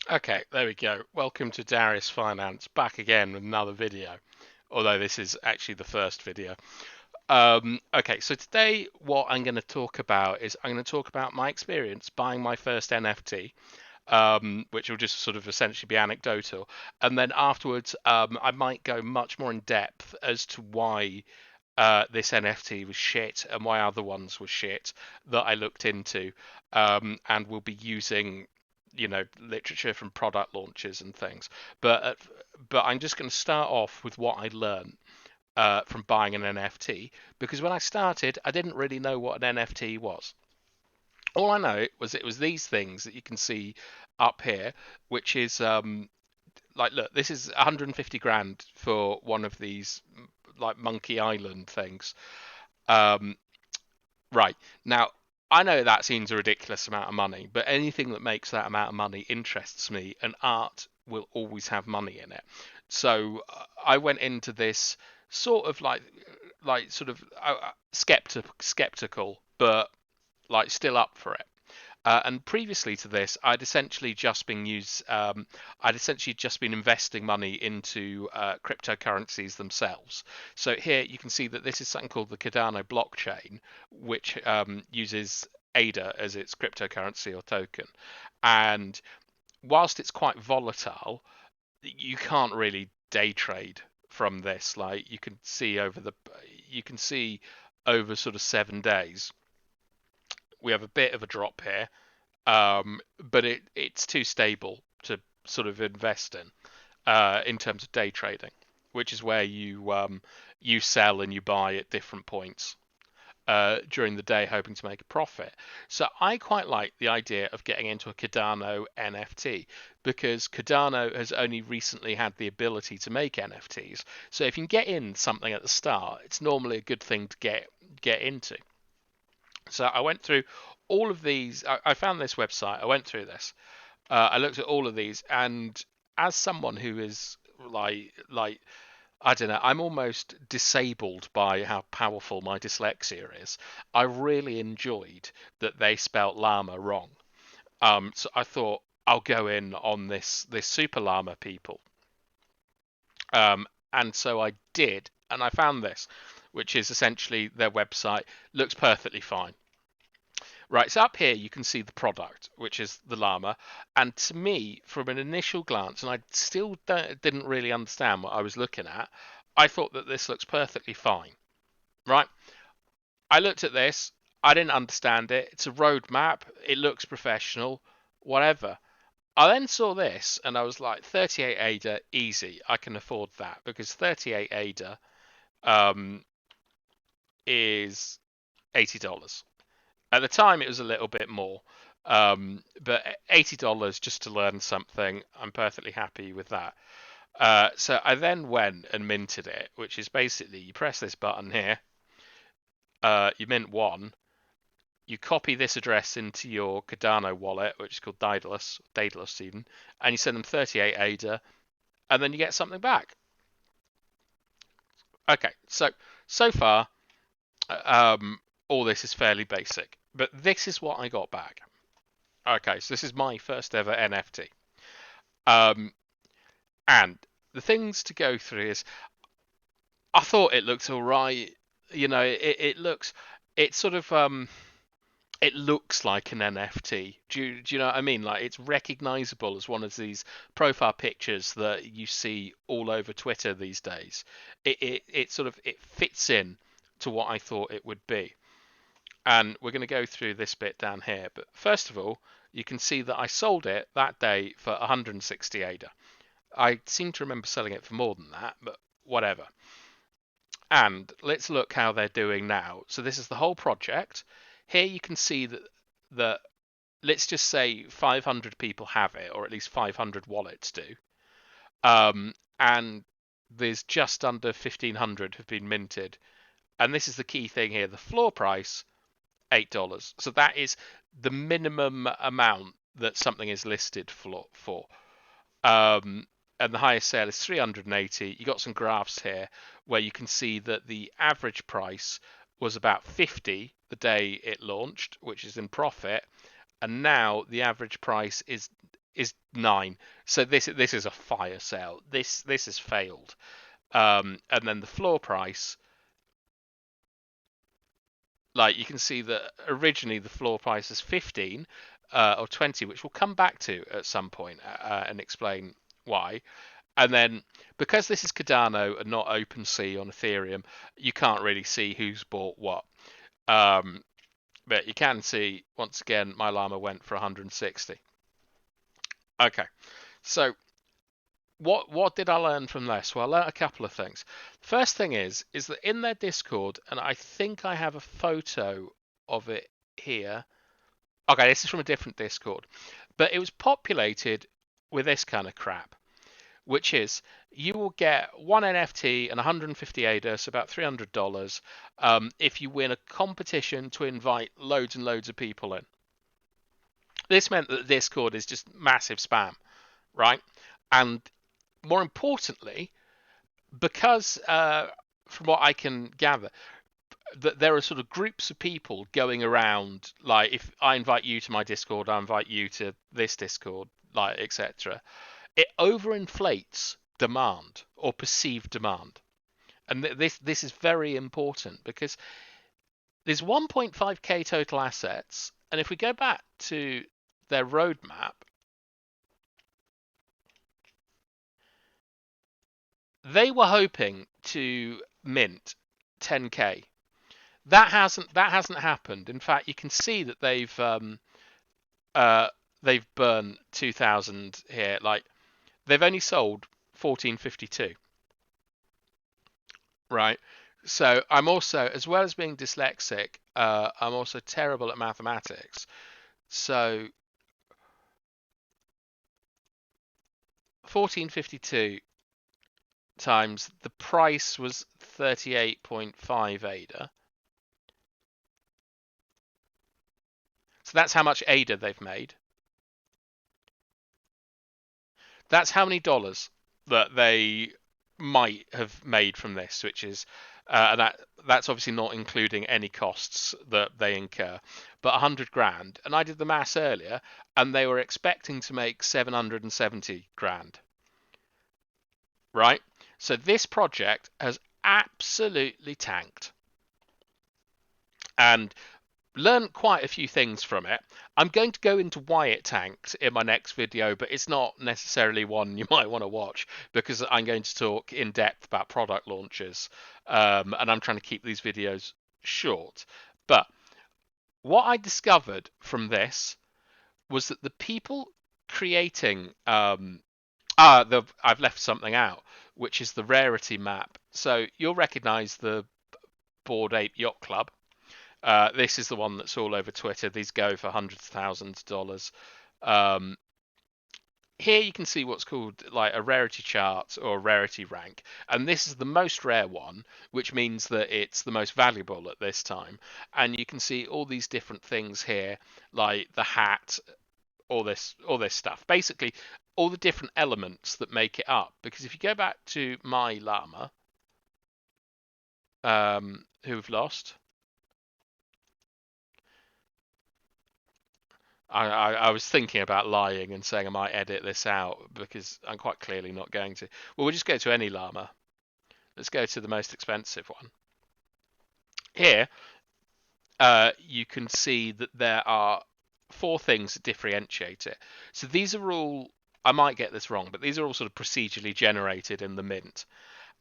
Okay, there we go. Welcome to Darius Finance, back again with another video. Although this is actually the first video. Okay, so today what I'm going to talk about is I'm going to talk about my experience buying my first NFT, which will just sort of essentially be anecdotal. And then afterwards, I might go much more in depth as to why this NFT was shit and why other ones were shit that I looked into, and we'll be using, literature from product launches and things. But but I'm just going to start off with what I learned from buying an NFT because when I started, I didn't really know what an NFT was. All I know was it was these things that you can see up here, which is like, look, this is 150 grand for one of these like Monkey Island things. Um, right now, I know that seems a ridiculous amount of money, but anything that makes that amount of money interests me, and art will always have money in it. So I went into this sort of like sort of skeptical, but like still up for it. And previously to this, I'd essentially just been investing money into cryptocurrencies themselves. So here you can see that this is something called the Cardano blockchain, which uses ADA as its cryptocurrency or token. And whilst it's quite volatile, you can't really day trade from this. Like you can see over sort of 7 days, we have a bit of a drop here, but it's too stable to sort of invest in terms of day trading, which is where you sell and you buy at different points during the day, hoping to make a profit. So I quite like the idea of getting into a Cardano NFT because Cardano has only recently had the ability to make NFTs. So if you can get in something at the start, it's normally a good thing to get into. So I went through all of these. I found this website. I went through this. I looked at all of these, and as someone who is like I don't know, I'm almost disabled by how powerful my dyslexia is. I really enjoyed that they spelt llama wrong. So I thought I'll go in on this super llama people. And so I did, and I found this, which is essentially their website. Looks perfectly fine. Right, so up here you can see the product, which is the llama, and to me, from an initial glance, and I still didn't really understand what I was looking at, I thought that this looks perfectly fine. Right, I looked at this, I didn't understand it. It's a roadmap, it looks professional, whatever. I then saw this, and I was like, 38 ADA, easy, I can afford that because 38 ADA um, is $80. At the time, it was a little bit more, but $80 just to learn something, I'm perfectly happy with that. So I then went and minted it, which is basically you press this button here, you mint one, you copy this address into your Cardano wallet, which is called Daedalus even, and you send them 38 ADA, and then you get something back. Okay, so far, all this is fairly basic, but this is what I got back. Okay, so this is my first ever NFT. Um, and the things to go through is I thought it looked all right. It looks, it sort of, it looks like an NFT. Do you know what I mean? Like it's recognizable as one of these profile pictures that you see all over Twitter these days. It sort of it fits in to what I thought it would be. And we're going to go through this bit down here. But first of all, you can see that I sold it that day for 160 ADA. I seem to remember selling it for more than that, but whatever. And let's look how they're doing now. So this is the whole project. Here you can see that let's just say 500 people have it, or at least 500 wallets do. And there's just under 1,500 have been minted. And this is the key thing here. The floor price, $8. So that is the minimum amount that something is listed for. And the highest sale is 380. You got some graphs here where you can see that the average price was about 50 the day it launched, which is in profit, and now the average price is 9. So this is a fire sale. This has failed. And then the floor price, like you can see that originally the floor price is 15 or 20, which we'll come back to at some point and explain why. And then because this is Cardano and not OpenSea on Ethereum, you can't really see who's bought what. But you can see, once again, my llama went for 160. Okay, so what did I learn from this? Well, I learned a couple of things. First thing is that in their Discord, and I think I have a photo of it here. Okay, this is from a different Discord, but it was populated with this kind of crap, which is you will get one NFT and 150 ADA, so about $300, if you win a competition to invite loads and loads of people in. This meant that Discord is just massive spam, right? And more importantly, because from what I can gather, that there are sort of groups of people going around, like if I invite you to my Discord, I invite you to this Discord, like etc. It overinflates demand or perceived demand, and this is very important because there's 1.5k total assets, and if we go back to their roadmap, they were hoping to mint 10k. That hasn't happened. In fact, you can see that they've burned 2,000 here. Like they've only sold 1452, right? So I'm also, as well as being dyslexic, I'm also terrible at mathematics. So 1452 times the price was 38.5 ADA. So that's how much ADA they've made. That's how many dollars that they might have made from this, which is that's obviously not including any costs that they incur, but 100 grand. And I did the maths earlier, and they were expecting to make 770 grand, right? So this project has absolutely tanked, and learned quite a few things from it. I'm going to go into why it tanked in my next video, but it's not necessarily one you might want to watch because I'm going to talk in depth about product launches, and I'm trying to keep these videos short. But what I discovered from this was that the people creating I've left something out, which is the rarity map. So you'll recognize the Bored Ape Yacht Club. This is the one that's all over Twitter. These go for hundreds of thousands of dollars. Here you can see what's called like a rarity chart or a rarity rank, and this is the most rare one, which means that it's the most valuable at this time. And you can see all these different things here, like the hat, all this stuff. Basically, all the different elements that make it up. Because if you go back to my llama, who've lost. I was thinking about lying and saying I might edit this out because I'm quite clearly not going to. Well, we'll just go to any llama. Let's go to the most expensive one. Here, you can see that there are 4 things that differentiate it. So these are all, I might get this wrong, but these are all sort of procedurally generated in the mint.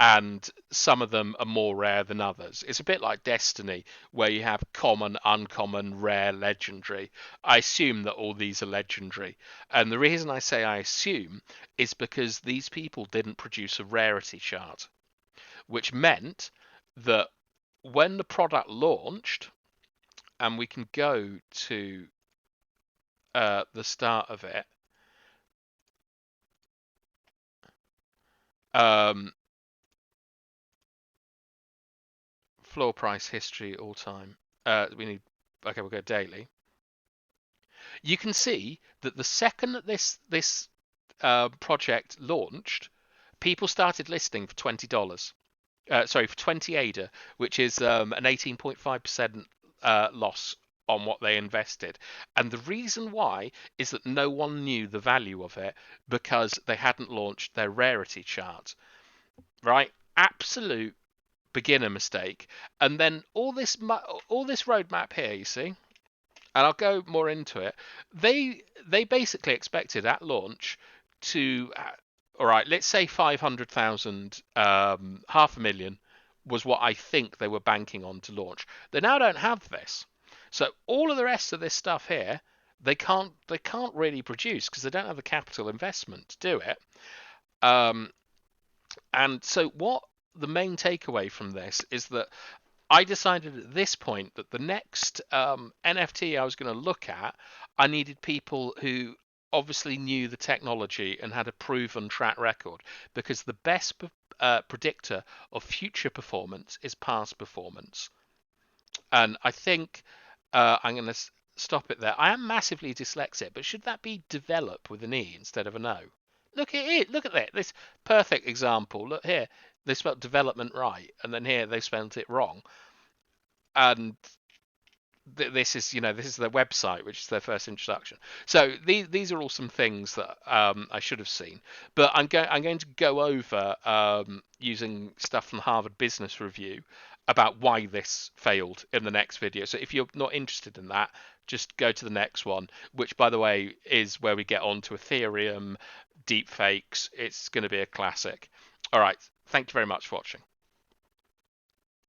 And some of them are more rare than others. It's a bit like Destiny, where you have common, uncommon, rare, legendary. I assume that all these are legendary. And the reason I say I assume is because these people didn't produce a rarity chart, which meant that when the product launched, and we can go to the start of it, floor price history all time. We need, okay, we'll go daily. You can see that the second that this project launched, people started listing for $20. Sorry, for 20 ADA, which is an 18.5% loss on what they invested. And the reason why is that no one knew the value of it because they hadn't launched their rarity chart, right? Absolute beginner mistake. And then all this roadmap here, you see, and I'll go more into it. They basically expected at launch to, all right, let's say 500,000, 500,000 was what I think they were banking on to launch. They now don't have this, so all of the rest of this stuff here, they can't really produce because they don't have the capital investment to do it. Um, and so what the main takeaway from this is that I decided at this point that the next NFT I was going to look at, I needed people who obviously knew the technology and had a proven track record, because the best predictor of future performance is past performance. And I think I'm going to stop it there. I am massively dyslexic, but should that be develop with an E instead of an O? Look at it. Look at that. This perfect example. Look here. They spelled development right, and then here they spelled it wrong. And this is, this is their website, which is their first introduction. So these are all some things that I should have seen, but I'm going to go over using stuff from Harvard Business Review about why this failed in the next video. So if you're not interested in that, just go to the next one, which, by the way, is where we get on to Ethereum, deepfakes. It's going to be a classic. All right, thank you very much for watching.